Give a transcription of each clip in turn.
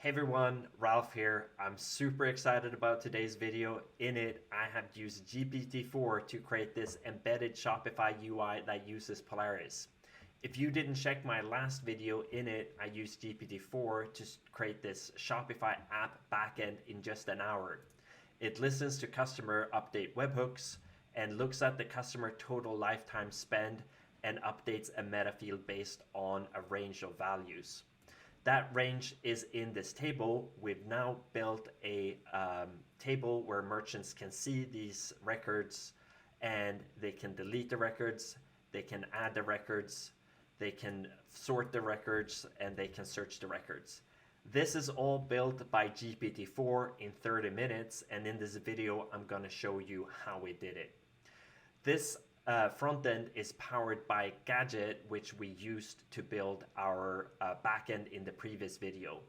Hey everyone, Ralph here. I'm super excited about today's video. In it, I have used GPT-4 to create this embedded Shopify UI that uses Polaris. If you didn't check my last video, in it, I used GPT-4 to create this Shopify app backend in just an hour. It listens to customer update webhooks and looks at the customer total lifetime spend and updates a meta field based on a range of values. That range is in this table. We've now built a table where merchants can see these records and they can delete the records, they can add the records, they can sort the records, and they can search the records. This is all built by GPT-4 in 30 minutes, and in this video, I'm gonna show you how we did it. This front end is powered by Gadget, which we used to build our backend in the previous video.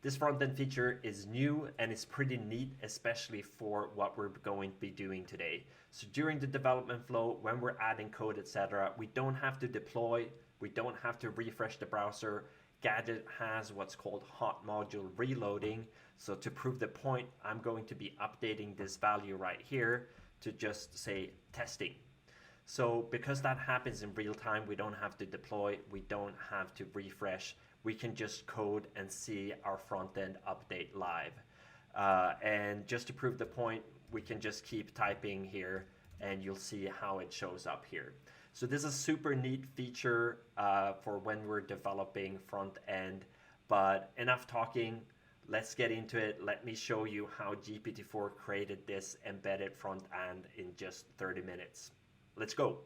This front end feature is new and it's pretty neat, especially for what we're going to be doing today. So during the development flow, when we're adding code, etc., we don't have to deploy, we don't have to refresh the browser. Gadget has what's called hot module reloading. So to prove the point, I'm going to be updating this value right here to just say testing. So because that happens in real time, we don't have to deploy, we don't have to refresh, we can just code and see our front end update live. And just to prove the point, we can just keep typing here and you'll see how it shows up here. So this is a super neat feature for when we're developing front end, but enough talking, let's get into it. Let me show you how GPT-4 created this embedded front end in just 30 minutes. Let's go.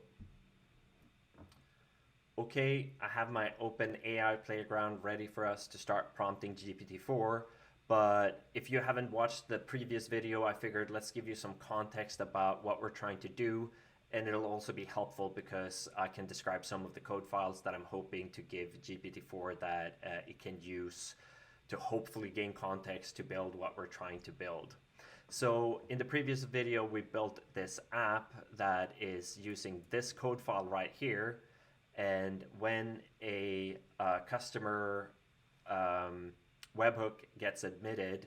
Okay, I have my open AI playground ready for us to start prompting GPT-4, but if you haven't watched the previous video, I figured let's give you some context about what we're trying to do, and it'll also be helpful because I can describe some of the code files that I'm hoping to give GPT-4 that it can use to hopefully gain context to build what we're trying to build. So in the previous video, we built this app that is using this code file right here. And when a customer webhook gets admitted,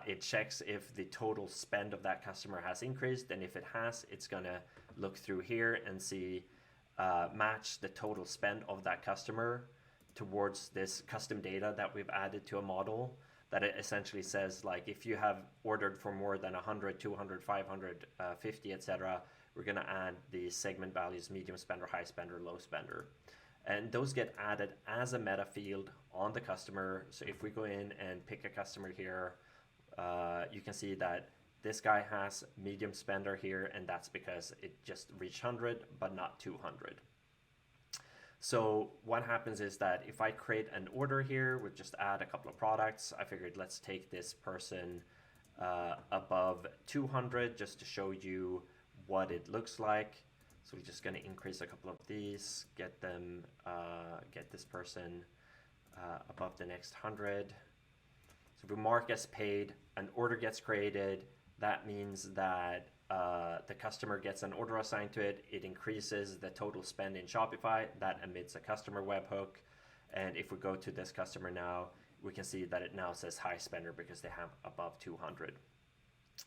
it checks if the total spend of that customer has increased. And if it has, it's gonna look through here and see, match the total spend of that customer towards this custom data that we've added to a model. That it essentially says, like, if you have ordered for more than 100, 200, 500, 50, etc., we're going to add the segment values, medium spender, high spender, low spender. And those get added as a meta field on the customer. So if we go in and pick a customer here, you can see that this guy has medium spender here, and that's because it just reached 100, but not 200. So what happens is that if I create an order here, we just add a couple of products. I figured let's take this person above 200 just to show you what it looks like. So we're just going to increase a couple of these, get them, get this person above the next 100. So if we mark as paid, an order gets created. That means that the customer gets an order assigned to it. It increases the total spend in Shopify. That emits a customer webhook. And if we go to this customer now, we can see that it now says high spender because they have above 200.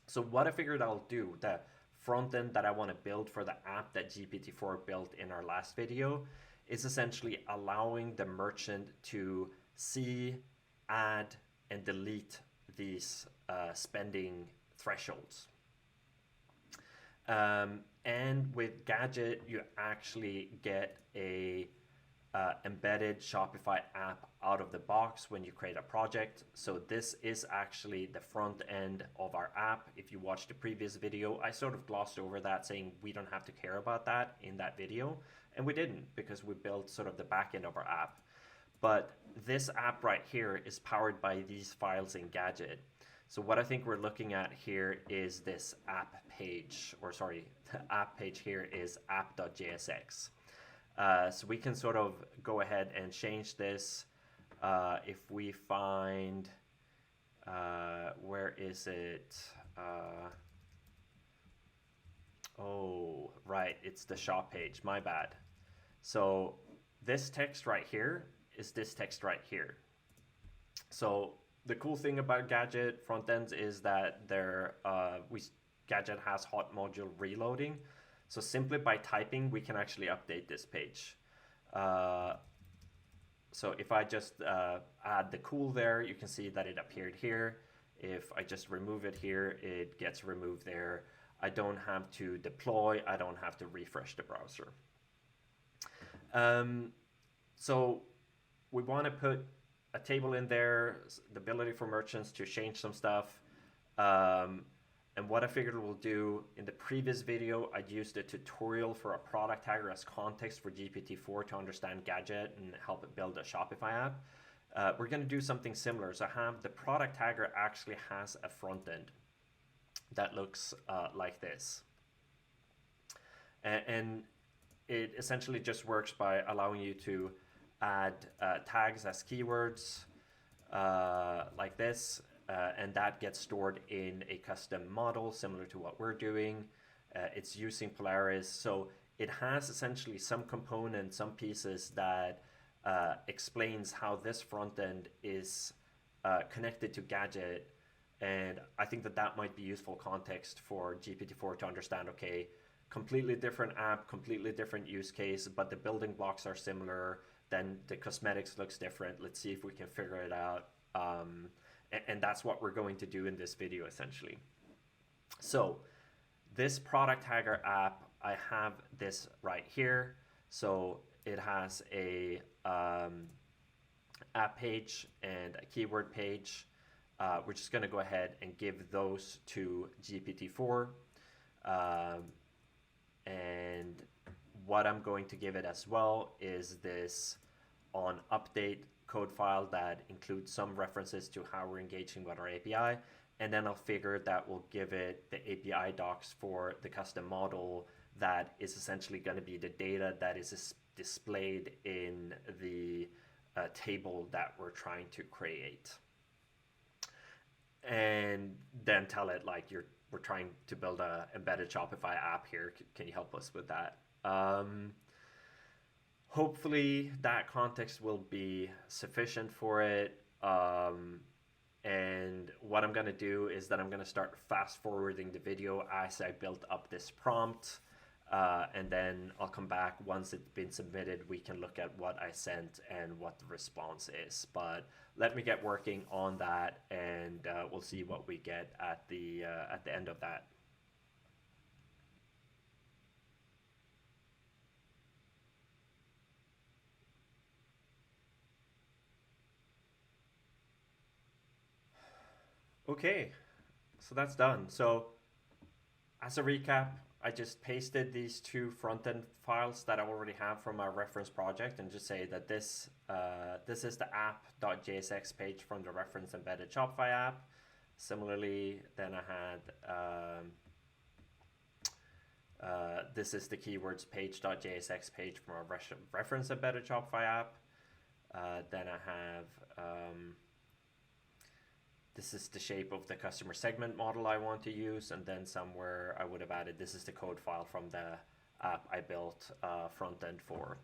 So what I figured I'll do, the front end that I want to build for the app that GPT-4 built in our last video, is essentially allowing the merchant to see, add, and delete these spending thresholds. And with Gadget, you actually get a embedded Shopify app out of the box when you create a project. So this is actually the front end of our app. If you watched the previous video, I sort of glossed over that, saying we don't have to care about that in that video. And we didn't, because we built sort of the back end of our app. But this app right here is powered by these files in Gadget. So what I think we're looking at here is this app page, or sorry, the app page here is app.jsx. So we can sort of go ahead and change this. If we find, where is it? Oh, right, it's the shop page, my bad. So this text right here is this text right here. So The cool thing about Gadget front ends is that Gadget has hot module reloading. So simply by typing, we can actually update this page. So if I just add the cool there, you can see that it appeared here. If I just remove it here, it gets removed there. I don't have to deploy. I don't have to refresh the browser. So we want to put a table in there, the ability for merchants to change some stuff. And what I figured we'll do, in the previous video, I used a tutorial for a product tagger as context for GPT-4 to understand Gadget and help it build a Shopify app. We're going to do something similar. So I have the product tagger actually has a front end that looks like this. And it essentially just works by allowing you to add tags as keywords like this. And that gets stored in a custom model similar to what we're doing. It's using Polaris. So it has essentially some components, some pieces that explains how this front end is connected to Gadget. And I think that might be useful context for GPT-4 to understand, okay, completely different app, completely different use case, but the building blocks are similar. Then the cosmetics looks different. Let's see if we can figure it out. And that's what we're going to do in this video, essentially. So this product tagger app, I have this right here. So it has a app page and a keyword page. We're just going to go ahead and give those to GPT-4. And what I'm going to give it as well is this on update code file that includes some references to how we're engaging with our API. And then I'll figure that we'll give it the API docs for the custom model that is essentially going to be the data that is displayed in the table that we're trying to create. And then tell it, like, we're trying to build a embedded Shopify app here. Can you help us with that? Hopefully that context will be sufficient for it. And what I'm going to do is that I'm going to start fast forwarding the video as I build up this prompt. And then I'll come back once it's been submitted. We can look at what I sent and what the response is. But let me get working on that, and we'll see what we get at the end of that. Okay, so that's done. So as a recap, I just pasted these two front-end files that I already have from my reference project and just say that this is the app.jsx page from the reference embedded Shopify app. Similarly, then I had this is the keywords page.jsx page from our reference embedded Shopify app. Then I have this is the shape of the customer segment model I want to use, and then somewhere I would have added this is the code file from the app I built front end for.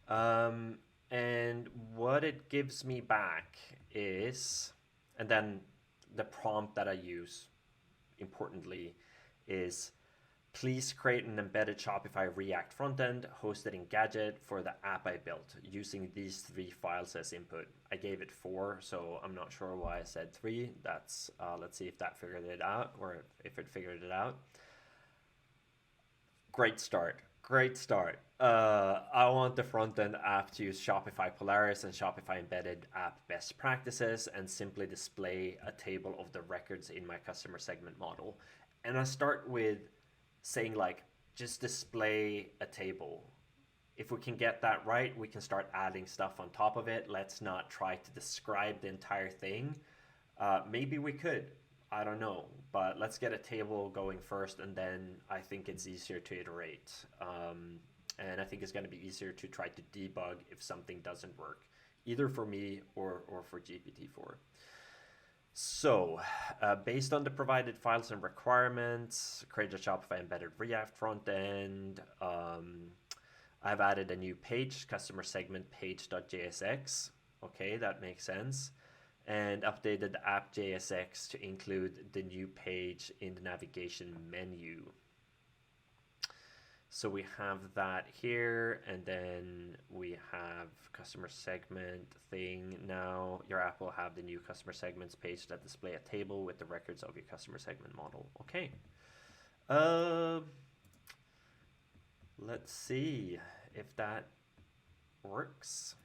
And what it gives me back is, and then the prompt that I use, importantly, is please create an embedded Shopify React frontend hosted in Gadget for the app I built using these 3 files as input. I gave it 4, so I'm not sure why I said 3. That's let's see if that figured it out, or if it figured it out. Great start. Great start. I want the frontend app to use Shopify Polaris and Shopify embedded app best practices and simply display a table of the records in my customer segment model. And I start with saying, like, just display a table. If we can get that right, we can start adding stuff on top of it. Let's not try to describe the entire thing. Maybe we could, I don't know, but let's get a table going first, and then I think it's easier to iterate. And I think it's going to be easier to try to debug if something doesn't work, either for me or for GPT-4. So, based on the provided files and requirements, create a Shopify embedded React frontend. I've added a new page, customer segment page.jsx. Okay, that makes sense. and updated the app JSX to include the new page in the navigation menu. So we have that here, and then we have customer segment thing. Now your app will have the new customer segments page that display a table with the records of your customer segment model. Okay. Let's see if that works.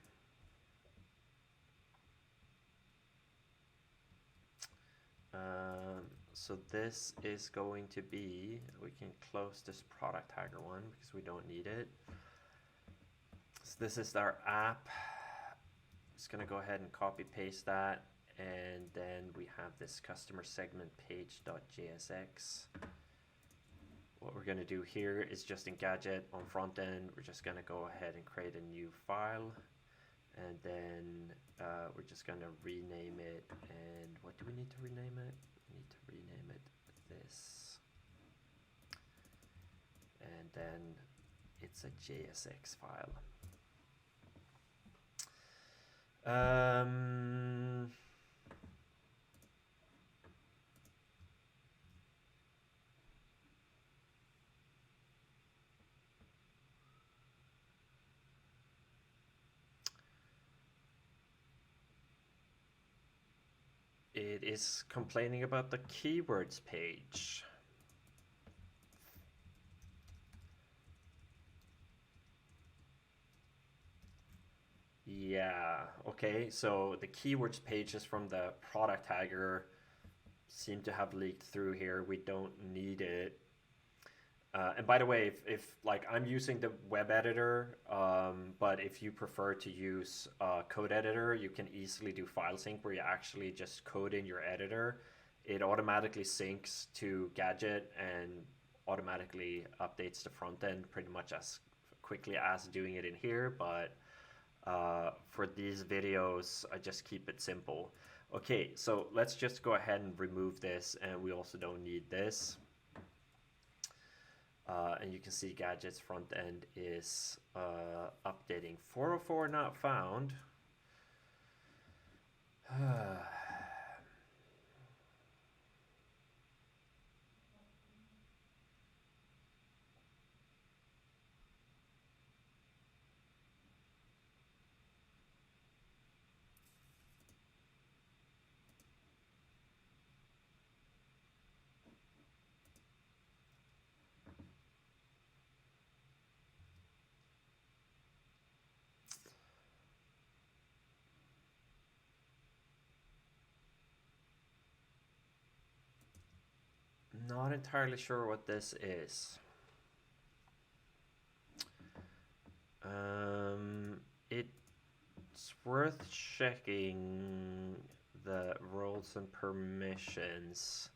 So this is going to be, we can close this product tagger one because we don't need it. So this is our app. Just gonna go ahead and copy paste that, and then we have this customer segment page.jsx. What we're gonna do here is just in gadget on front end, we're just gonna go ahead and create a new file, and then we're just gonna rename it. And what do we need to rename it? We need to rename it this, and then it's a JSX file. It is complaining about the keywords page. Yeah, okay, so the keywords pages from the product tagger seem to have leaked through here. We don't need it. And by the way, if like I'm using the web editor, but if you prefer to use code editor, you can easily do file sync where you actually just code in your editor. It automatically syncs to gadget and automatically updates the front end pretty much as quickly as doing it in here. But for these videos, I just keep it simple. Okay, so let's just go ahead and remove this, and we also don't need this. And you can see gadgets front end is updating 404 not found. Not entirely sure what this is. It's worth checking the roles and permissions.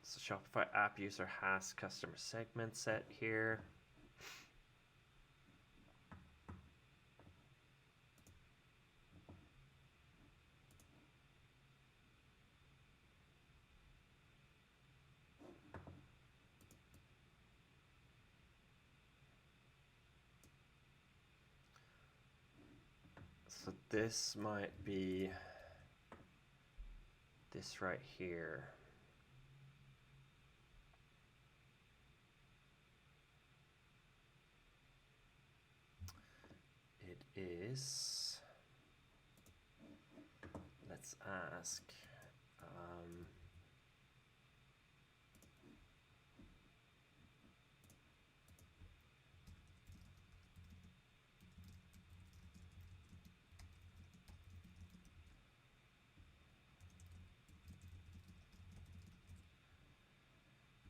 So Shopify app user has customer segment set here. So this might be this right here. It is, let's ask,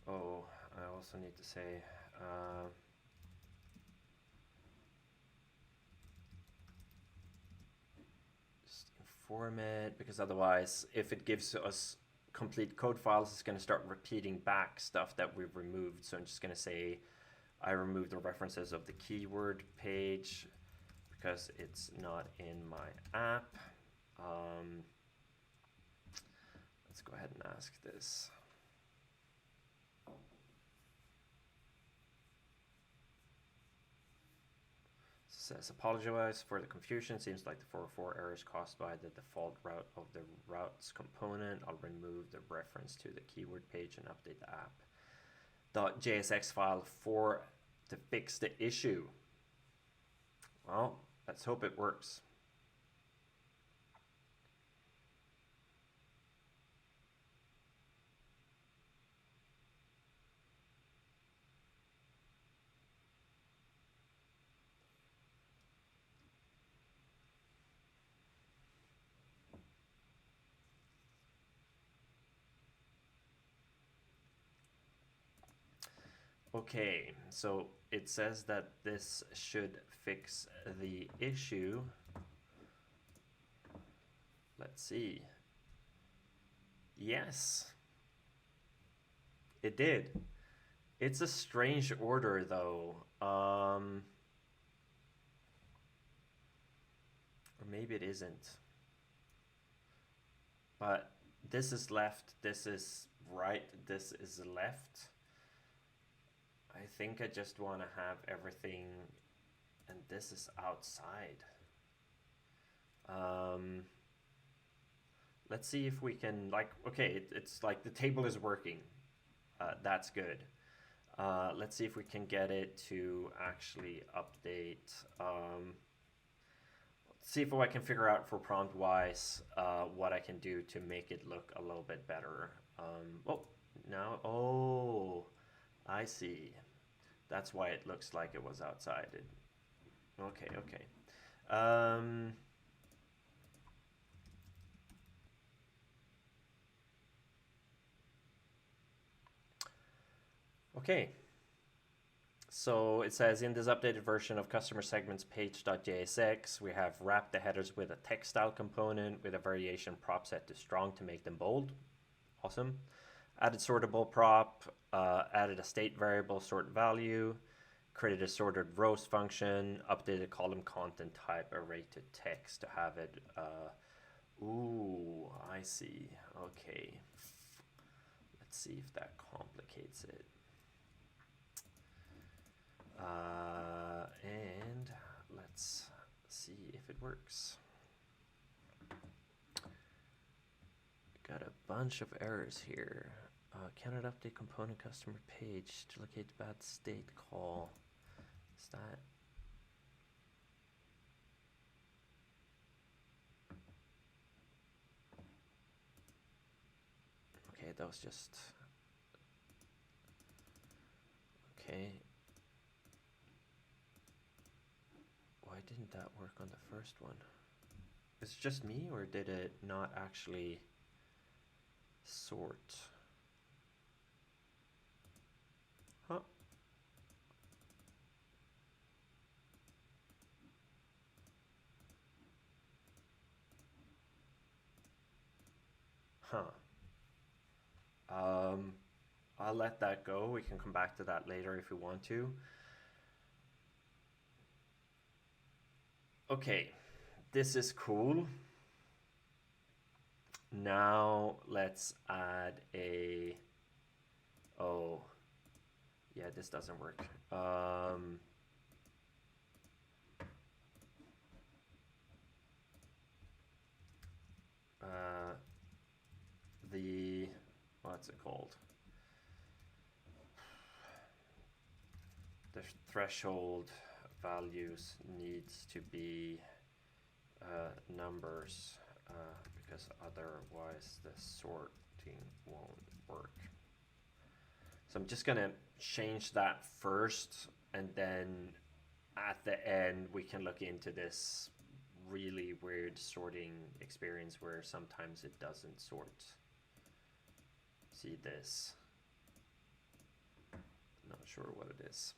oh, I also need to say, just inform it, because otherwise, if it gives us complete code files, it's going to start repeating back stuff that we've removed. So I'm just going to say, I removed the references of the keyword page because it's not in my app. Let's go ahead and ask this. Says apologize for the confusion. Seems like the 404 error is caused by the default route of the routes component. I'll remove the reference to the keyword page and update the app.jsx file to fix the issue. Well, let's hope it works. Okay, so it says that this should fix the issue. Let's see. Yes, it did. It's a strange order though. Or maybe it isn't. But this is left, this is right, this is left. I think I just want to have everything, and this is outside. Let's see if we can, like, okay, it's like the table is working. That's good. Let's see if we can get it to actually update. See if I can figure out for prompt wise what I can do to make it look a little bit better. Oh, I see. That's why it looks like it was outside. Okay. Okay. So it says in this updated version of customer segments page.jsx, we have wrapped the headers with a text style component with a variation prop set to strong to make them bold. Awesome. Added sortable prop, added a state variable sort value, created a sorted rows function, updated column content type array to text to have it. Ooh, I see. Okay. Let's see if that complicates it. And let's see if it works. Got a bunch of errors here. Cannot update component customer page to locate the bad state call. Is that? Okay, that was just. Okay. Why didn't that work on the first one? Is it just me, or did it not actually sort? Huh? I'll let that go. We can come back to that later if we want to. Okay, this is cool. Now let's add a, oh, yeah, this doesn't work. What's it called? The threshold values needs to be numbers because otherwise the sorting won't work. So I'm just gonna change that first, and then at the end we can look into this really weird sorting experience where sometimes it doesn't sort. See this? Not sure what it is.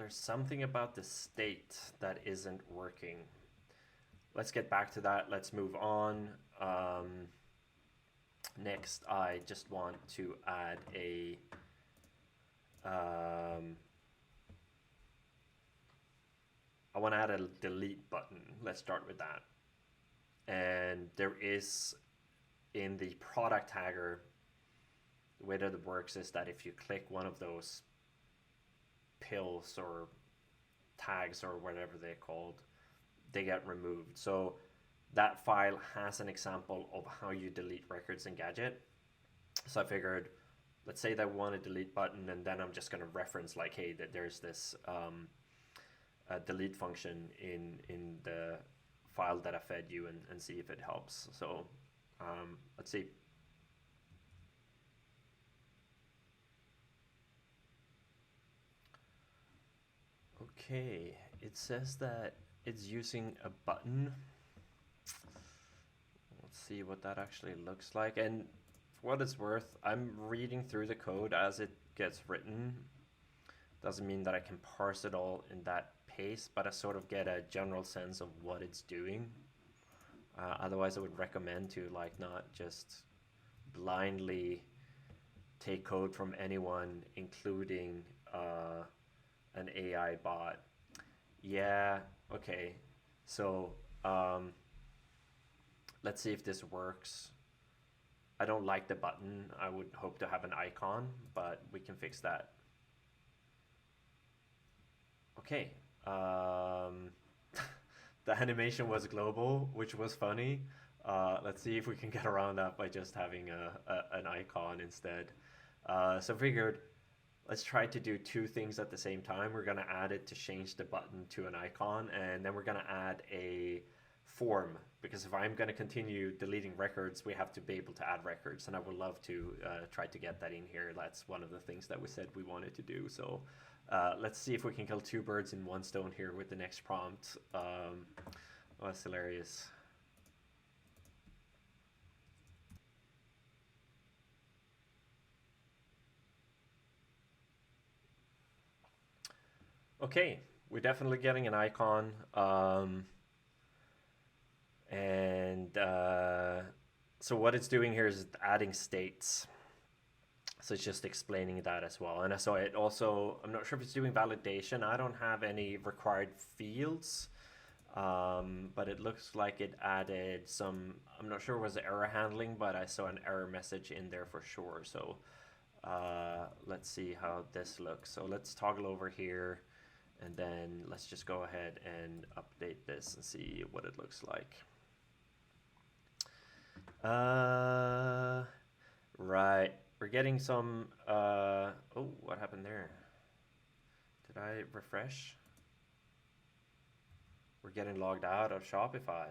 there's something about the state that isn't working. Let's get back to that. Let's move on. Next, I just want to add a I want to add a delete button. Let's start with that. And there is in the product tagger, the way that it works is that if you click one of those pills or tags or whatever they're called, they get removed. So that file has an example of how you delete records in Gadget. So I figured, let's say that we want a delete button, and then I'm just going to reference like, hey, that there's this delete function in the file that I fed you, and see if it helps. So let's see. Okay, it says that it's using a button. Let's see what that actually looks like. And for what it's worth, I'm reading through the code as it gets written. Doesn't mean that I can parse it all in that pace, but I sort of get a general sense of what it's doing. Otherwise, I would recommend to like not just blindly take code from anyone, including an AI bot. Yeah, okay. So let's see if this works. I don't like the button. I would hope to have an icon, but we can fix that. Okay. The animation was global, which was funny. Let's see if we can get around that by just having an icon instead. So figured, let's try to do two things at the same time. We're going to add it to change the button to an icon, and then we're going to add a form, because if I'm going to continue deleting records, we have to be able to add records, and I would love to try to get that in here. That's one of the things that we said we wanted to do. So let's see if we can kill two birds in one stone here with the next prompt. Oh, that's hilarious. Okay, we're definitely getting an icon. So what it's doing here is adding states. So it's just explaining that as well. And so it also, I'm not sure if it's doing validation. I don't have any required fields, but it looks like it added some, I'm not sure it was error handling, but I saw an error message in there for sure. So let's see how this looks. So let's toggle over here, and then let's just go ahead and update this and see what it looks like. Right. We're getting some, oh, what happened there? Did I refresh? We're getting logged out of Shopify.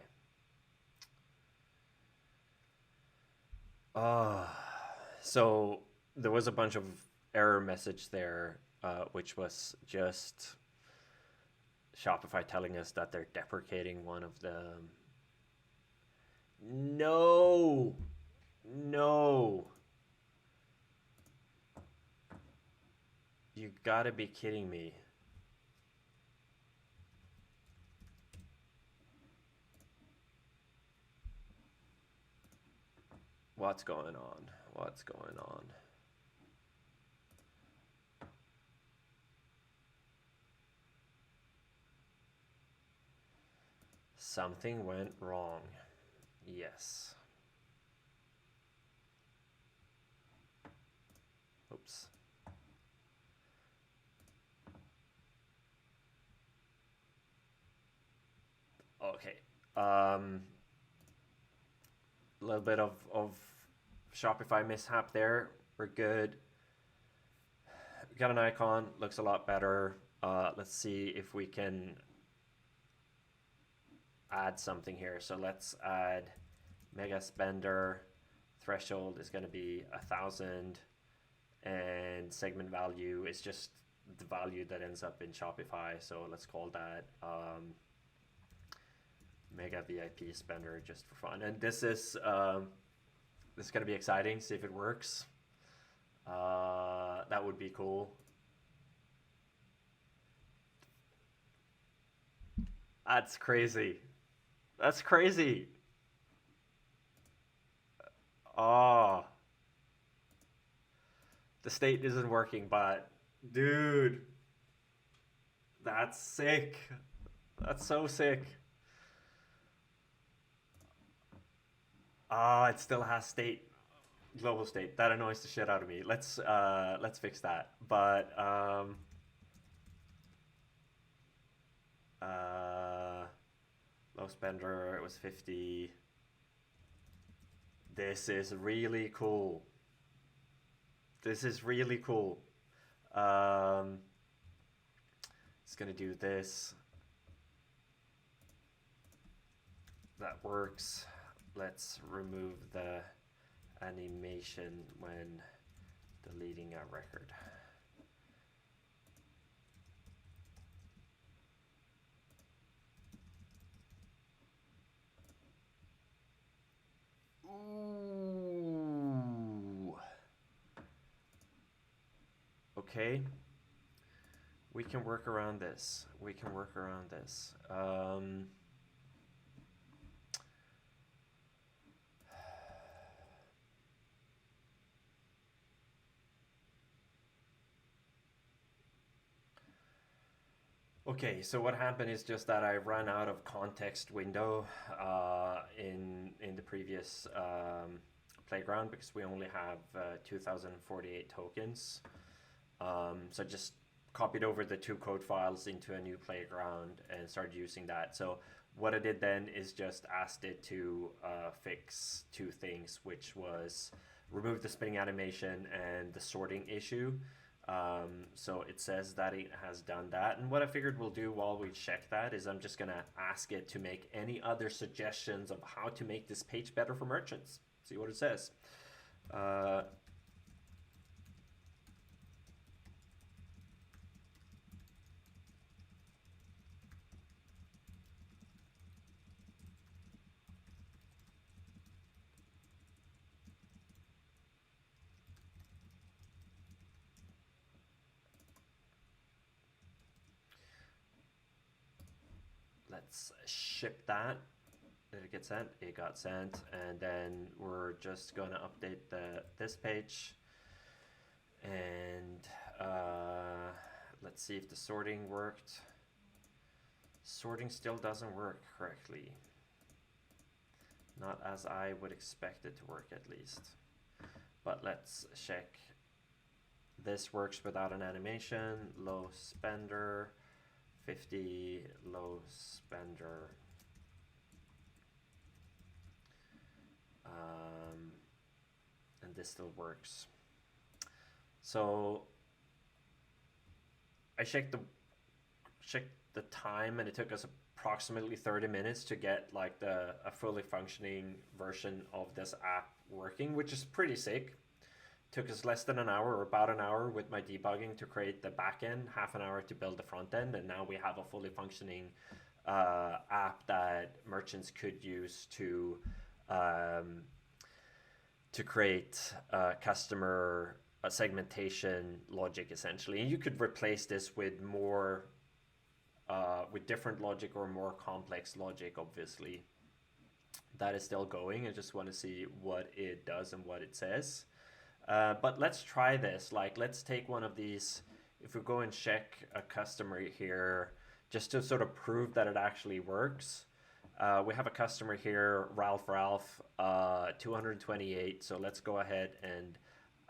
So there was a bunch of error message there, which was just Shopify telling us that they're deprecating one of the... No! You gotta be kidding me. What's going on? Something went wrong. Yes. Oops. Okay. A little bit of Shopify mishap there. We're good. We got an icon. Looks a lot better. Let's see if we can add something here. So let's add mega spender. Threshold is going to be 1,000, and segment value is just the value that ends up in Shopify. So let's call that mega VIP spender just for fun. And this is going to be exciting. See if it works. That would be cool. That's crazy. That's crazy. Oh, the state isn't working, but dude, that's sick. That's so sick. Ah, it still has state, global state. That annoys the shit out of me. Let's fix that. But uh low spender it was 50. This is really cool. This is really cool. Um it's gonna do this. That works. Let's remove the animation when deleting a record. Ooh. Okay. We can work around this. We can work around this. Okay, so what happened is just that I ran out of context window in the previous playground because we only have 2048 tokens. So I just copied over the two code files into a new playground and started using that. So what I did then is just asked it to fix two things, which was remove the spinning animation and the sorting issue. So it says that it has done that. And what I figured we'll do while we check that is I'm just going to ask it to make any other suggestions of how to make this page better for merchants. See what it says. Let's ship that. Did it get sent? It got sent. And then we're just going to update this page. And let's see if the sorting worked. Sorting still doesn't work correctly. Not as I would expect it to work, at least. But let's check. This works without an animation. Low spender. 50 low spender. And this still works. So I checked the time, and it took us approximately 30 minutes to get like a fully functioning version of this app working, which is pretty sick. Took us less than an hour, or about an hour with my debugging to create the backend, half an hour to build the front end, and now we have a fully functioning app that merchants could use to create customer segmentation logic, essentially. And you could replace this with more with different logic or more complex logic, obviously. That is still going. I just want to see what it does and what it says. But let's try this. Like, let's take one of these. If we go and check a customer here, just to sort of prove that it actually works. We have a customer here, Ralph, 228. So let's go ahead and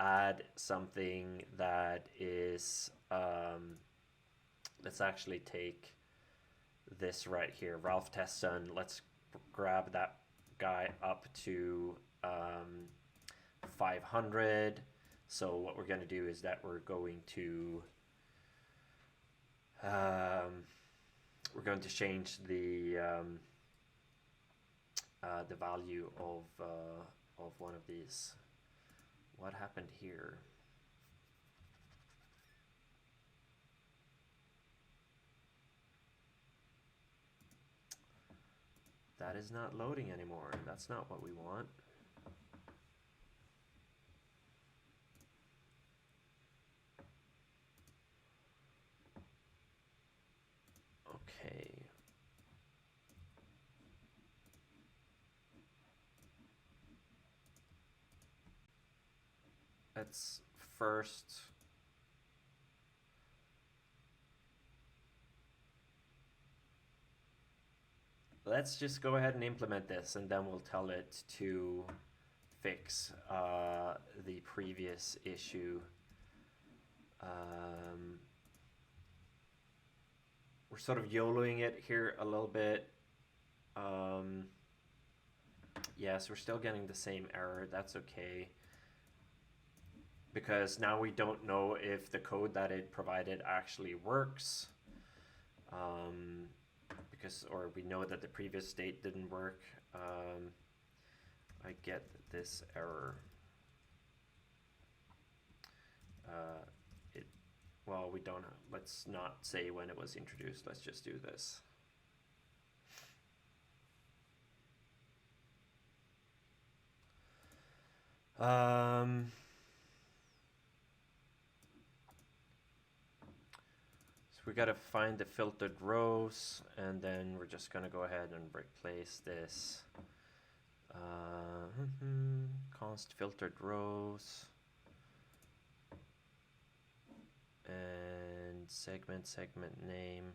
add something that is, let's actually take this right here, Ralph Testin. Let's grab that guy up to 500. So what we're going to do is that we're going to change the value of one of these. What happened here? That is not loading anymore. That's not what we want. Okay. let's first let's just go ahead and implement this, and then we'll tell it to fix the previous issue. We're sort of YOLOing it here a little bit. Yes, we're still getting the same error. That's okay. Because now we don't know if the code that it provided actually works. Or we know that the previous state didn't work. I get this error. Well, we don't. Let's not say when it was introduced. Let's just do this. So we got to find the filtered rows, and then we're just going to go ahead and replace this. Const filtered rows and segment name.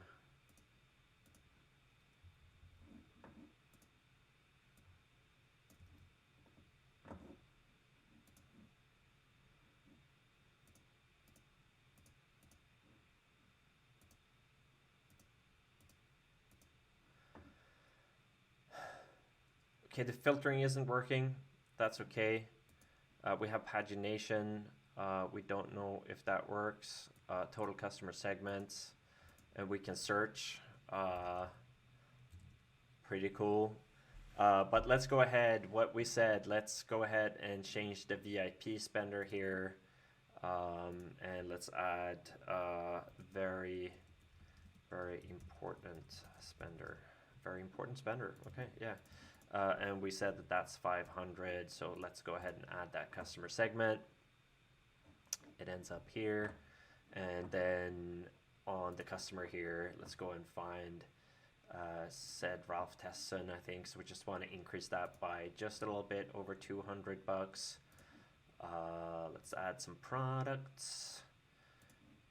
Okay, the filtering isn't working. That's okay. We have pagination. We don't know if that works. Total customer segments, and we can search. Pretty cool. But let's go ahead. What we said, let's go ahead and change the VIP spender here. And let's add very important spender. Very important spender. Okay, yeah. And we said that that's 500, so let's go ahead and add that customer segment. It ends up here, and then on the customer here, let's go and find said Ralph Testin, I think. So we just want to increase that by just a little bit over $200. Let's add some products.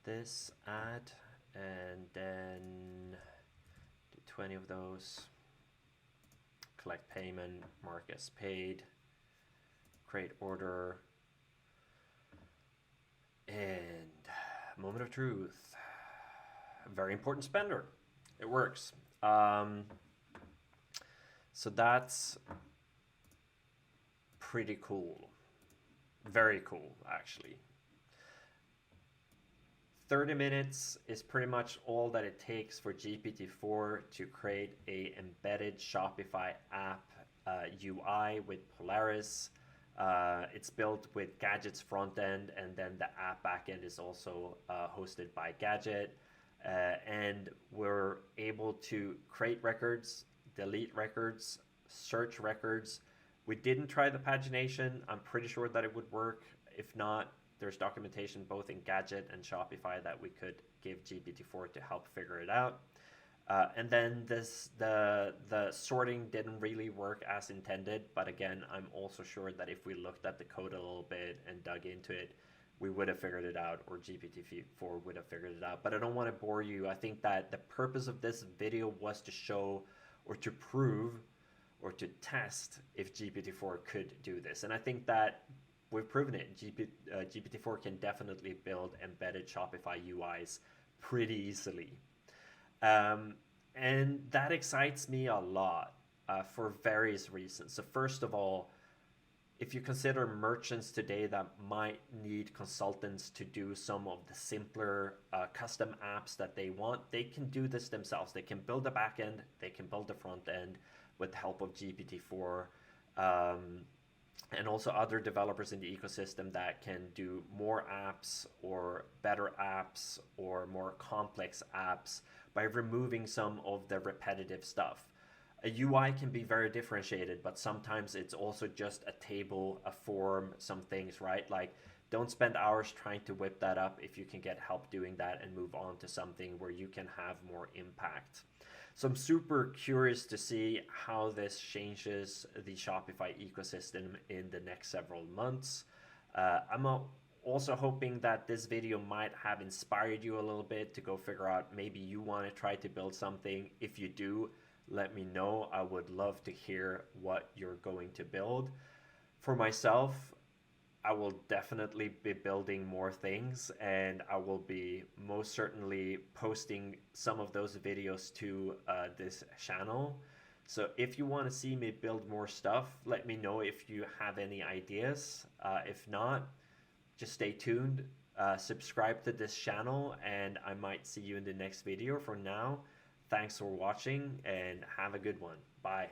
This add, and then do 20 of those. Collect payment, mark as paid, create order, and moment of truth. Very important spender. It works. So that's pretty cool. Very cool, actually. 30 minutes is pretty much all that it takes for GPT-4 to create a embedded Shopify app UI with Polaris. It's built with Gadget's front end, and then the app backend is also hosted by Gadget. And we're able to create records, delete records, search records. We didn't try the pagination. I'm pretty sure that it would work. If not, there's documentation both in Gadget and Shopify that we could give GPT-4 to help figure it out. And then the sorting didn't really work as intended, but again, I'm also sure that if we looked at the code a little bit and dug into it, we would have figured it out, or GPT-4 would have figured it out. But I don't want to bore you. I think that the purpose of this video was to show or to prove or to test if GPT-4 could do this. And I think that we've proven it. GPT-4 can definitely build embedded Shopify UIs pretty easily. And that excites me a lot for various reasons. So first of all, if you consider merchants today that might need consultants to do some of the simpler custom apps that they want, they can do this themselves. They can build a backend, they can build the front end with the help of GPT-4. And also other developers in the ecosystem that can do more apps or better apps or more complex apps by removing some of the repetitive stuff. A UI can be very differentiated, but sometimes it's also just a table, a form, some things, right? Like, don't spend hours trying to whip that up if you can get help doing that and move on to something where you can have more impact. So I'm super curious to see how this changes the Shopify ecosystem in the next several months. I'm Also hoping that this video might have inspired you a little bit to go figure out maybe you want to try to build something. If you do, let me know. I would love to hear what you're going to build. For myself, I will definitely be building more things, and I will be most certainly posting some of those videos to this channel. So if you want to see me build more stuff, let me know if you have any ideas. If not, just stay tuned, subscribe to this channel, and I might see you in the next video. For now, thanks for watching and have a good one. Bye.